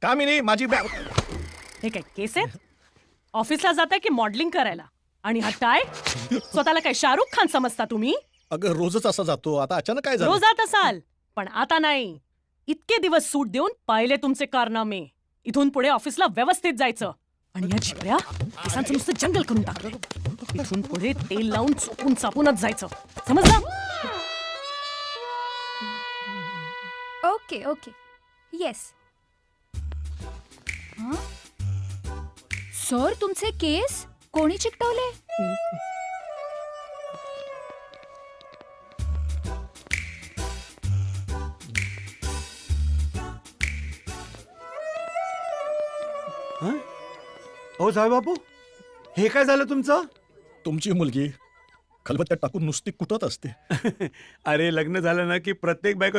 कामिनी माझी बॅग. हे काय केस आहेत? ऑफिसला जाताय की मॉडेलिंग करायला? आणि हा टाय स्वतःला काय शाहरुख खान समजता तुम्ही? अगं रोजच असा जातो, आता अचानक काय झालं? रोज जात असाल पण आता नाही. इतके दिवस सूट देऊन पाहिले तुमचे कारनामे. इथून पुढे ऑफिसला व्यवस्थित जायचं. आणि या चिपळ्या केसांचं नुसतं जंगल करून टाकलं. इथून पुढे तेल लावून चुकून चापूनच जायचं, समजलं? Okay okay yes. सर तुमचे केस कोणी चिकटवले? हो साहेबापू, हे काय झालं तुमचं? तुमची मुलगी खलबत्त्यात टाकून नुसती कुटत असते. अरे लग्न झालं ना की प्रत्येक बायको